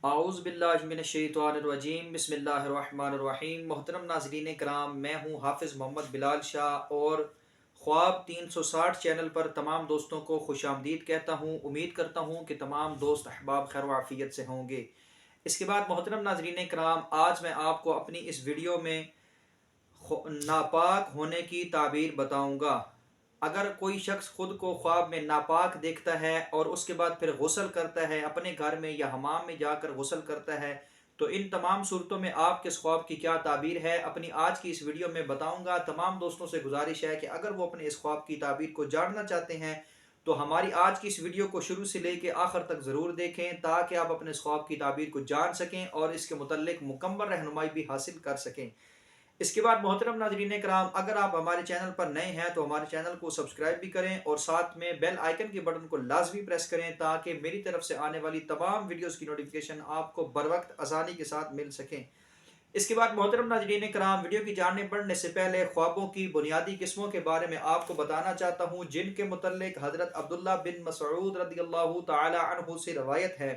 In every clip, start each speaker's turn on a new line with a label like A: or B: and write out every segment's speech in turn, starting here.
A: اعوذ باللہ من الشیطان الرجیم بسم اللہ الرحمن الرحیم۔ محترم ناظرین کرام، میں ہوں حافظ محمد بلال شاہ اور خواب 360 چینل پر تمام دوستوں کو خوش آمدید کہتا ہوں۔ امید کرتا ہوں کہ تمام دوست احباب خیر و عافیت سے ہوں گے۔ اس کے بعد محترم ناظرین کرام، آج میں آپ کو اپنی اس ویڈیو میں ناپاک ہونے کی تعبیر بتاؤں گا۔ اگر کوئی شخص خود کو خواب میں ناپاک دیکھتا ہے اور اس کے بعد پھر غسل کرتا ہے، اپنے گھر میں یا حمام میں جا کر غسل کرتا ہے، تو ان تمام صورتوں میں آپ کے اس خواب کی کیا تعبیر ہے، اپنی آج کی اس ویڈیو میں بتاؤں گا۔ تمام دوستوں سے گزارش ہے کہ اگر وہ اپنے اس خواب کی تعبیر کو جاننا چاہتے ہیں تو ہماری آج کی اس ویڈیو کو شروع سے لے کے آخر تک ضرور دیکھیں، تاکہ آپ اپنے اس خواب کی تعبیر کو جان سکیں اور اس کے متعلق مکمل رہنمائی بھی حاصل کر سکیں۔ اس کے بعد محترم ناظرین کرام، اگر آپ ہمارے چینل پر نئے ہیں تو ہمارے چینل کو سبسکرائب بھی کریں اور ساتھ میں بیل آئیکن کے بٹن کو لازمی پریس کریں، تاکہ میری طرف سے آنے والی تمام ویڈیوز کی نوٹیفیکیشن آپ کو بر وقت آسانی کے ساتھ مل سکیں۔ اس کے بعد محترم ناظرین کرام، ویڈیو کی جاننے بڑھنے سے پہلے خوابوں کی بنیادی قسموں کے بارے میں آپ کو بتانا چاہتا ہوں، جن کے متعلق حضرت عبداللہ بن مسعود رضی اللہ تعالی عنہ سے روایت ہے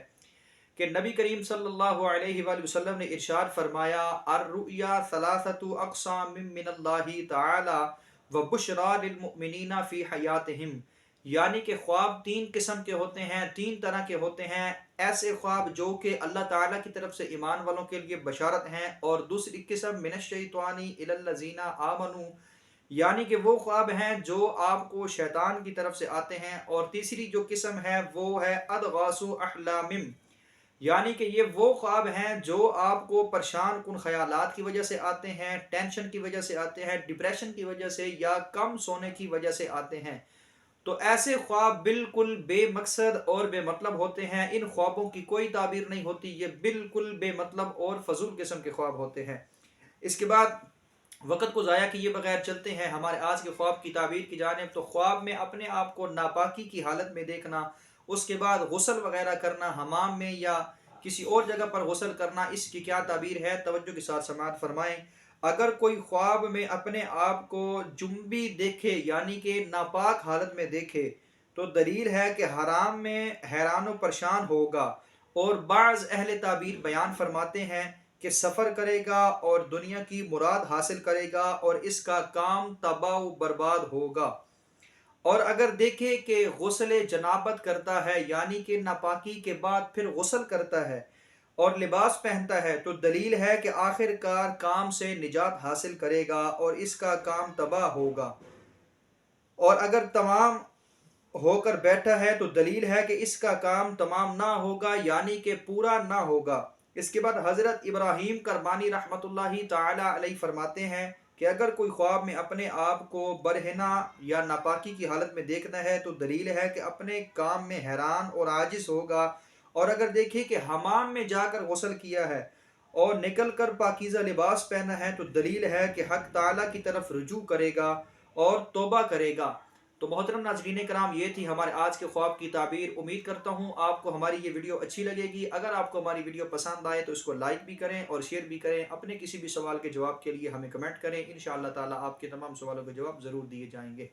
A: کہ نبی کریم صلی اللہ علیہ وآلہ وسلم نے ارشاد فرمایا، الرؤیا ثلاثۃ اقسام من اللہ تعالی وبشرا للمؤمنین فی حیاتہم، یعنی کہ خواب تین قسم کے ہوتے ہیں، تین طرح کے ہوتے ہیں۔ ایسے خواب جو کہ اللہ تعالیٰ کی طرف سے ایمان والوں کے لیے بشارت ہیں، اور دوسری قسم من الشیطان الی الذین آمنوا، یعنی کہ وہ خواب ہیں جو آپ کو شیطان کی طرف سے آتے ہیں، اور تیسری جو قسم ہے وہ ہے اضغاث احلام، یعنی کہ یہ وہ خواب ہیں جو آپ کو پریشان کن خیالات کی وجہ سے آتے ہیں، ٹینشن کی وجہ سے آتے ہیں، ڈپریشن کی وجہ سے یا کم سونے کی وجہ سے آتے ہیں۔ تو ایسے خواب بالکل بے مقصد اور بے مطلب ہوتے ہیں، ان خوابوں کی کوئی تعبیر نہیں ہوتی، یہ بالکل بے مطلب اور فضول قسم کے خواب ہوتے ہیں۔ اس کے بعد وقت کو ضائع کیے بغیر چلتے ہیں ہمارے آج کے خواب کی تعبیر کی جانب۔ تو خواب میں اپنے آپ کو ناپاکی کی حالت میں دیکھنا، اس کے بعد غسل وغیرہ کرنا حمام میں یا کسی اور جگہ پر غسل کرنا، اس کی کیا تعبیر ہے، توجہ کے ساتھ سماعت فرمائیں۔ اگر کوئی خواب میں اپنے آپ کو جنبی دیکھے، یعنی کہ ناپاک حالت میں دیکھے، تو دلیل ہے کہ حرام میں حیران و پریشان ہوگا، اور بعض اہل تعبیر بیان فرماتے ہیں کہ سفر کرے گا اور دنیا کی مراد حاصل کرے گا اور اس کا کام تباہ و برباد ہوگا۔ اور اگر دیکھے کہ غسل جنابت کرتا ہے، یعنی کہ ناپاکی کے بعد پھر غسل کرتا ہے اور لباس پہنتا ہے، تو دلیل ہے کہ آخر کار کام سے نجات حاصل کرے گا اور اس کا کام تباہ ہوگا۔ اور اگر تمام ہو کر بیٹھا ہے تو دلیل ہے کہ اس کا کام تمام نہ ہوگا، یعنی کہ پورا نہ ہوگا۔ اس کے بعد حضرت ابراہیم کرمانی رحمۃ اللہ تعالی علیہ فرماتے ہیں کہ اگر کوئی خواب میں اپنے آپ کو برہنہ یا ناپاکی کی حالت میں دیکھنا ہے تو دلیل ہے کہ اپنے کام میں حیران اور عاجز ہوگا۔ اور اگر دیکھے کہ حمام میں جا کر غسل کیا ہے اور نکل کر پاکیزہ لباس پہنا ہے تو دلیل ہے کہ حق تعالیٰ کی طرف رجوع کرے گا اور توبہ کرے گا۔ تو محترم ناظرین کرام، یہ تھی ہمارے آج کے خواب کی تعبیر۔ امید کرتا ہوں آپ کو ہماری یہ ویڈیو اچھی لگے گی۔ اگر آپ کو ہماری ویڈیو پسند آئے تو اس کو لائک بھی کریں اور شیئر بھی کریں۔ اپنے کسی بھی سوال کے جواب کے لیے ہمیں کمنٹ کریں، انشاءاللہ تعالی آپ کے تمام سوالوں کے جواب ضرور دیے جائیں گے۔